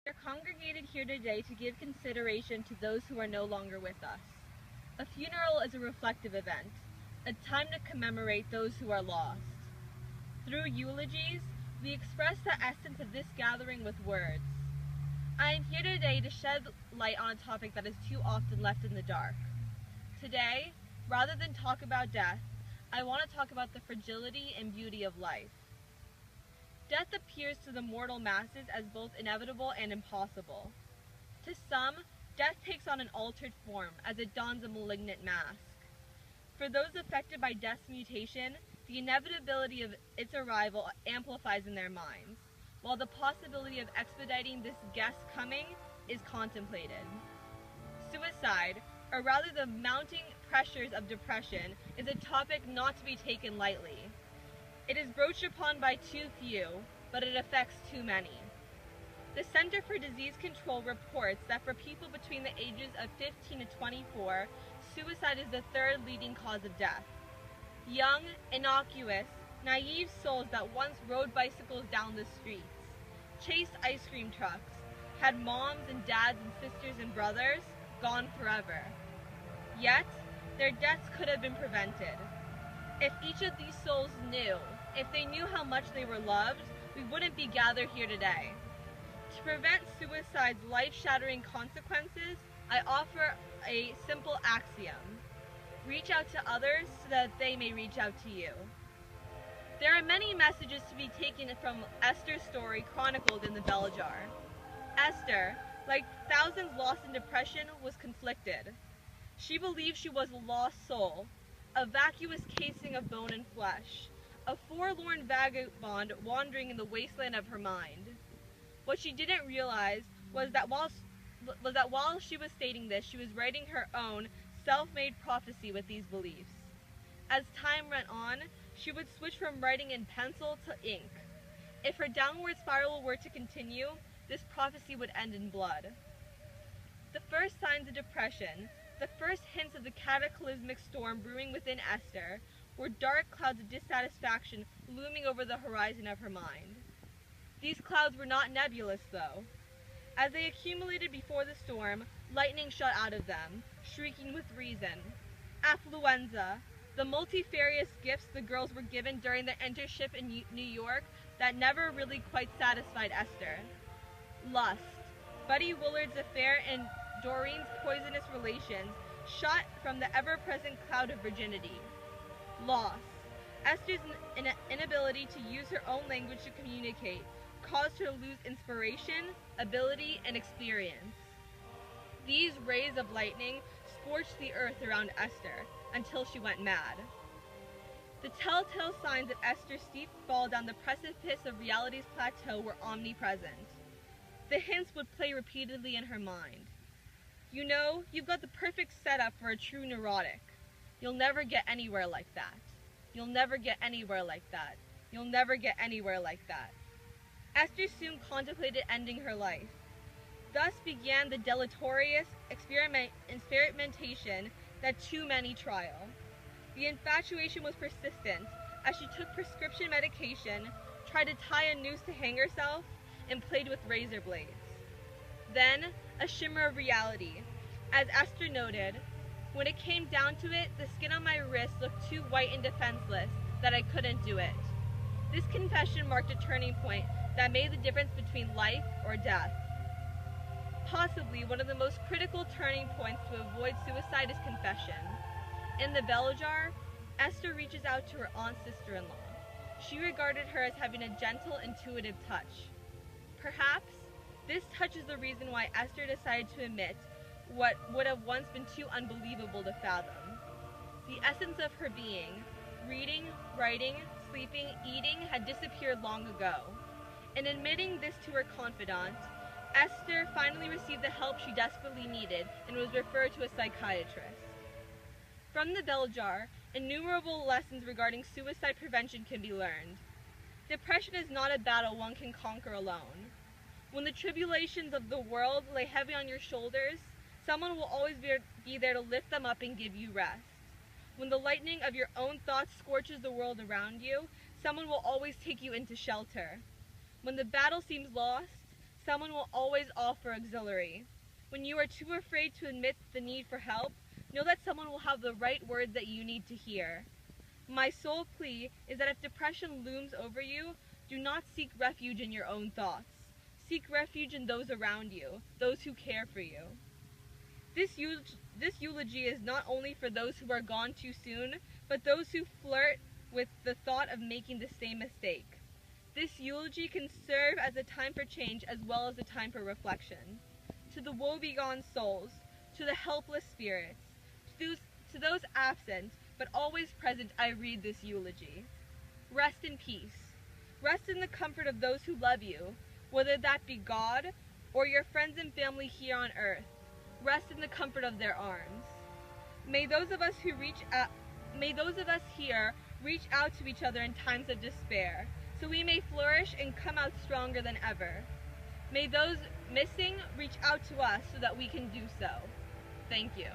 We are congregated here today to give consideration to those who are no longer with us. A funeral is a reflective event, a time to commemorate those who are lost. Through eulogies, we express the essence of this gathering with words. I am here today to shed light on a topic that is too often left in the dark. Today, rather than talk about death, I want to talk about the fragility and beauty of life. Death appears to the mortal masses as both inevitable and impossible. To some, death takes on an altered form as it dons a malignant mask. For those affected by death's mutation, the inevitability of its arrival amplifies in their minds, while the possibility of expediting this guest's coming is contemplated. Suicide, or rather the mounting pressures of depression, is a topic not to be taken lightly. It is broached upon by too few, but it affects too many. The Center for Disease Control reports that for people between the ages of 15 to 24, suicide is the third leading cause of death. Young, innocuous, naive souls that once rode bicycles down the streets, chased ice cream trucks, had moms and dads and sisters and brothers, gone forever. Yet, their deaths could have been prevented. If each of these souls knew, if they knew how much they were loved, we wouldn't be gathered here today. To prevent suicide's life-shattering consequences, I offer a simple axiom. Reach out to others so that they may reach out to you. There are many messages to be taken from Esther's story chronicled in the bell jar. Esther, like thousands lost in depression, was conflicted. She believed she was a lost soul, a vacuous casing of bone and flesh, a forlorn vagabond wandering in the wasteland of her mind. What she didn't realize was that while she was stating this, she was writing her own self-made prophecy with these beliefs. As time went on, she would switch from writing in pencil to ink. If her downward spiral were to continue, this prophecy would end in blood. The first signs of depression, the first hints of the cataclysmic storm brewing within Esther, were dark clouds of dissatisfaction looming over the horizon of her mind. These clouds were not nebulous, though. As they accumulated before the storm, lightning shot out of them, shrieking with reason. Affluenza, the multifarious gifts the girls were given during their internship in New York that never really quite satisfied Esther. Lust, Buddy Willard's affair and Doreen's poisonous relations shot from the ever-present cloud of virginity. Loss, Esther's inability to use her own language to communicate caused her to lose inspiration, ability, and experience. These rays of lightning scorched the earth around Esther until she went mad. The telltale signs of Esther's steep fall down the precipice of reality's plateau were omnipresent. The hints would play repeatedly in her mind. You know, you've got the perfect setup for a true neurotic. You'll never get anywhere like that. You'll never get anywhere like that. You'll never get anywhere like that. Esther soon contemplated ending her life. Thus began the deleterious experimentation that too many trial. The infatuation was persistent as she took prescription medication, tried to tie a noose to hang herself, and played with razor blades. Then, a shimmer of reality. As Esther noted, when it came down to it, the skin on my wrist looked too white and defenseless that I couldn't do it. This confession marked a turning point that made the difference between life or death. Possibly one of the most critical turning points to avoid suicide is confession. In the bell jar, Esther reaches out to her aunt's sister-in-law. She regarded her as having a gentle, intuitive touch. Perhaps this touch is the reason why Esther decided to admit what would have once been too unbelievable to fathom. The essence of her being, reading, writing, sleeping, eating, had disappeared long ago. In admitting this to her confidant, Esther finally received the help she desperately needed and was referred to a psychiatrist. From the bell jar, innumerable lessons regarding suicide prevention can be learned. Depression is not a battle one can conquer alone. When the tribulations of the world lay heavy on your shoulders, someone will always be there to lift them up and give you rest. When the lightning of your own thoughts scorches the world around you, someone will always take you into shelter. When the battle seems lost, someone will always offer auxiliary. When you are too afraid to admit the need for help, know that someone will have the right words that you need to hear. My sole plea is that if depression looms over you, do not seek refuge in your own thoughts. Seek refuge in those around you, those who care for you. This eulogy is not only for those who are gone too soon, but those who flirt with the thought of making the same mistake. This eulogy can serve as a time for change as well as a time for reflection. To the woebegone souls, to the helpless spirits, to those absent but always present, I read this eulogy. Rest in peace. Rest in the comfort of those who love you, whether that be God or your friends and family here on earth. Rest in the comfort of their arms. May those of us here reach out to each other in times of despair, so we may flourish and come out stronger than ever. May those missing reach out to us so that we can do so. Thank you.